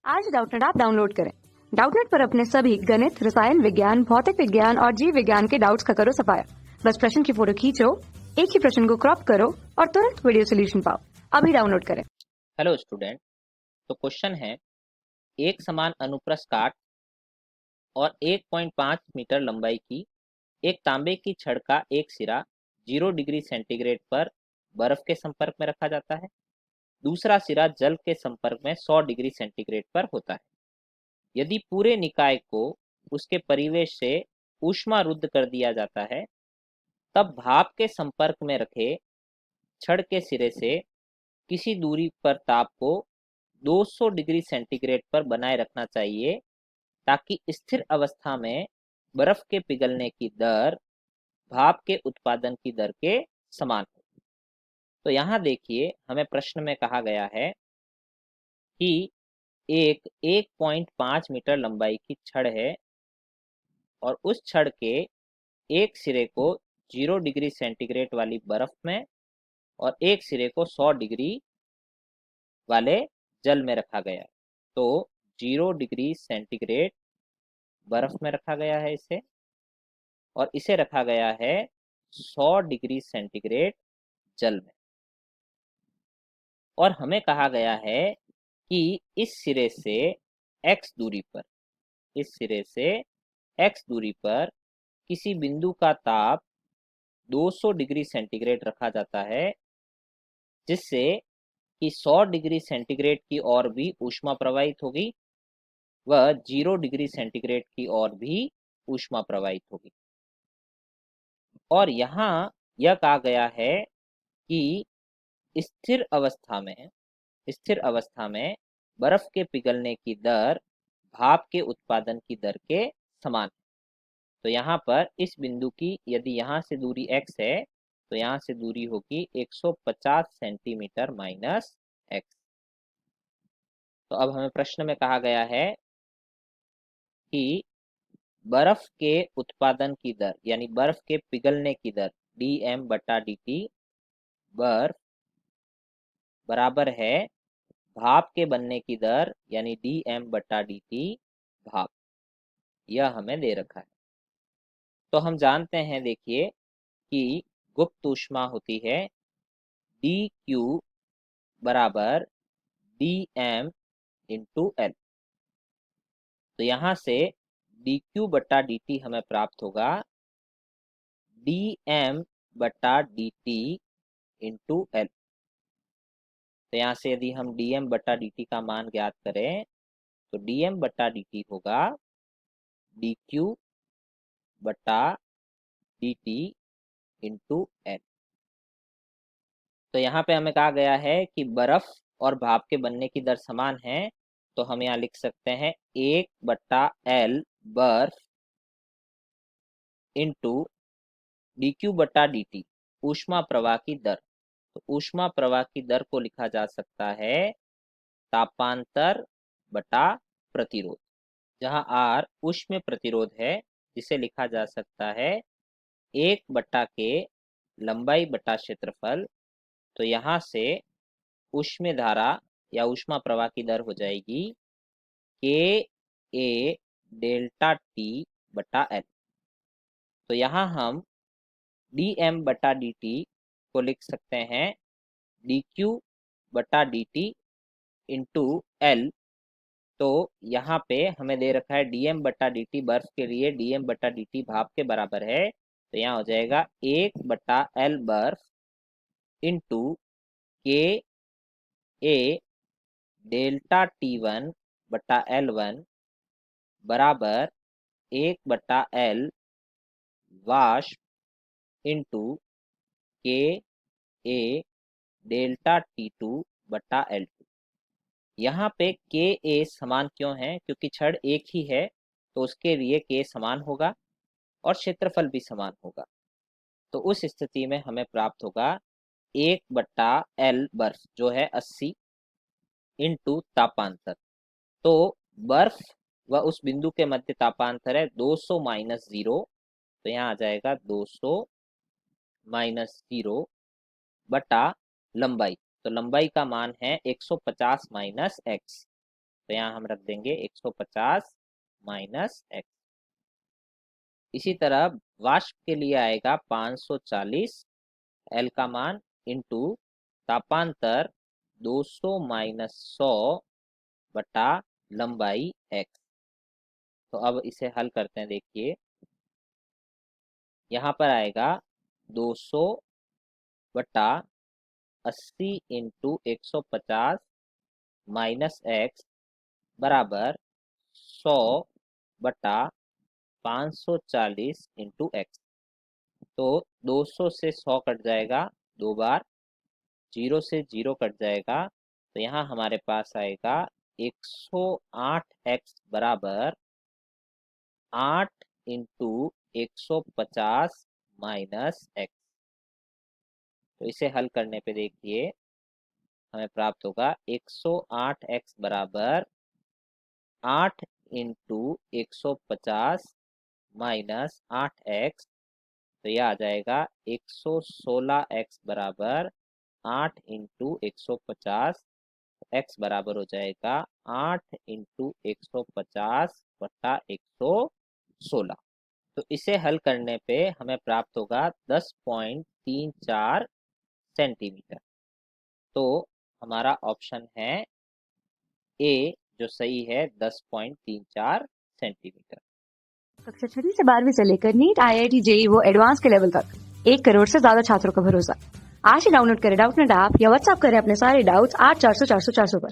आज Doubtnut app download करें। Doubtnut पर अपने सभी गणित, रसायन विज्ञान, भौतिक विज्ञान और जीव विज्ञान के डाउट्स का करो सफाया। बस प्रश्न की फोटो खींचो, एक ही प्रश्न को क्रॉप करो और तुरंत वीडियो सोल्यूशन पाओ। अभी डाउनलोड करें। हेलो स्टूडेंट, तो क्वेश्चन है एक समान अनुप्रस्थ काट और 1.5 मीटर लंबाई की एक तांबे की छड़ का एक सिरा 0 डिग्री सेंटीग्रेड पर बर्फ के संपर्क में रखा जाता है। दूसरा सिरा जल के संपर्क में 100 डिग्री सेंटीग्रेड पर होता है। यदि पूरे निकाय को उसके परिवेश से ऊष्मारुद्ध कर दिया जाता है, तब भाप के संपर्क में रखे छड़ के सिरे से किसी दूरी पर ताप को 200 डिग्री सेंटीग्रेड पर बनाए रखना चाहिए, ताकि स्थिर अवस्था में बर्फ के पिघलने की दर भाप के उत्पादन की दर के समान हो। तो यहाँ देखिए, हमें प्रश्न में कहा गया है कि एक 1.5 मीटर लंबाई की छड़ है और उस छड़ के एक सिरे को 0 डिग्री सेंटीग्रेड वाली बर्फ में और एक सिरे को 100 डिग्री वाले जल में रखा गया है। तो 0 डिग्री सेंटीग्रेड बर्फ में रखा गया है इसे, और इसे रखा गया है 100 डिग्री सेंटीग्रेड जल में। और हमें कहा गया है कि इस सिरे से x दूरी पर, इस सिरे से x दूरी पर किसी बिंदु का ताप 200 डिग्री सेंटीग्रेड रखा जाता है, जिससे कि 100 डिग्री सेंटीग्रेड की ओर भी ऊष्मा प्रवाहित होगी व 0 डिग्री सेंटीग्रेड की ओर भी ऊष्मा प्रवाहित होगी। और यहाँ यह कहा गया है कि स्थिर अवस्था में बर्फ के पिघलने की दर भाप के उत्पादन की दर के समान है। तो यहाँ पर इस बिंदु की यदि यहाँ से दूरी x है, तो यहाँ से दूरी होगी 150 सेंटीमीटर माइनस x। तो अब हमें प्रश्न में कहा गया है कि बर्फ के उत्पादन की दर यानी बर्फ के पिघलने की दर dm/dt बर्फ बराबर है भाप के बनने की दर यानी dm/dt भाप। यह हमें दे रखा है। तो हम जानते हैं, देखिए, कि गुप्त ऊष्मा होती है dq बराबर dm इंटू एल। तो यहाँ से dq/dt हमें प्राप्त होगा dm/dt इंटू एल। तो यहाँ से यदि हम dm/dt का मान ज्ञात करें, तो dm/dt होगा dq/dt इंटू एल। तो यहाँ पे हमें कहा गया है कि बर्फ और भाप के बनने की दर समान है, तो हम यहाँ लिख सकते हैं 1/L बर्फ इंटू dq/dt ऊष्मा प्रवाह की दर। तो ऊष्मा प्रवाह की दर को लिखा जा सकता है तापांतर बटा प्रतिरोध, जहां R ऊष्मीय प्रतिरोध है, जिसे लिखा जा सकता है 1/K लंबाई बटा क्षेत्रफल। तो यहाँ से ऊष्मीय धारा या ऊष्मा प्रवाह की दर हो जाएगी KA डेल्टा T/L। तो यहाँ हम dm/dt को लिख सकते हैं dq/dt इंटू एल। तो यहाँ पे हमें दे रखा है dm/dt बर्फ के लिए dm/dt भाप के बराबर है, तो यहाँ हो जाएगा 1/L बर्फ इंटू के ए डेल्टा T1/L1 बराबर 1/L वाष्प इंटू के ए डेल्टा T2/L2। यहाँ पे के ए समान क्यों है? क्योंकि छड़ एक ही है, तो उसके लिए के समान होगा और क्षेत्रफल भी समान होगा। तो उस स्थिति में हमें प्राप्त होगा 1/L बर्फ जो है 80 इंटू तापांतर। तो बर्फ व उस बिंदु के मध्य तापांतर है 200 माइनस 0, तो यहाँ आ जाएगा 200 माइनस 0 बटा लंबाई। तो लंबाई का मान है 150 माइनस x, तो यहाँ हम रख देंगे 150 माइनस एक्स। इसी तरह वाष्प के लिए आएगा 540 एल का मान इंटू तापांतर 200 माइनस 100 बटा लंबाई एक्स। तो अब इसे हल करते हैं। देखिए यहाँ पर आएगा 200 बटा 80 इंटू 150 माइनस एक्स बराबर 100 बटा 540 इंटू एक्स। तो 200 से 100 कट जाएगा 2 बार, 0 से 0 कट जाएगा, तो यहाँ हमारे पास आएगा 108x बराबर 8 इंटू 150 माइनस एक्स। तो इसे हल करने पे देखिए हमें प्राप्त होगा 108x बराबर 8 इंटू 150 माइनस 8x। तो यह आ जाएगा 116x बराबर 8 इंटू 150, x बराबर हो जाएगा 8 इंटू 150 बटा 116। तो इसे हल करने पे हमें प्राप्त होगा 10.34 सेंटीमीटर। तो हमारा ऑप्शन है ए जो सही है 10.34 सेंटीमीटर। कक्षा 6 से 12वीं से लेकर नीट, IIT, JEE वो एडवांस के लेवल तक 1 करोड़ से ज्यादा छात्रों का भरोसा। आज ही डाउनलोड करें डाउटनेट ऐप या व्हाट्सएप करें अपने सारे डाउट्स 8400 400 400 पर।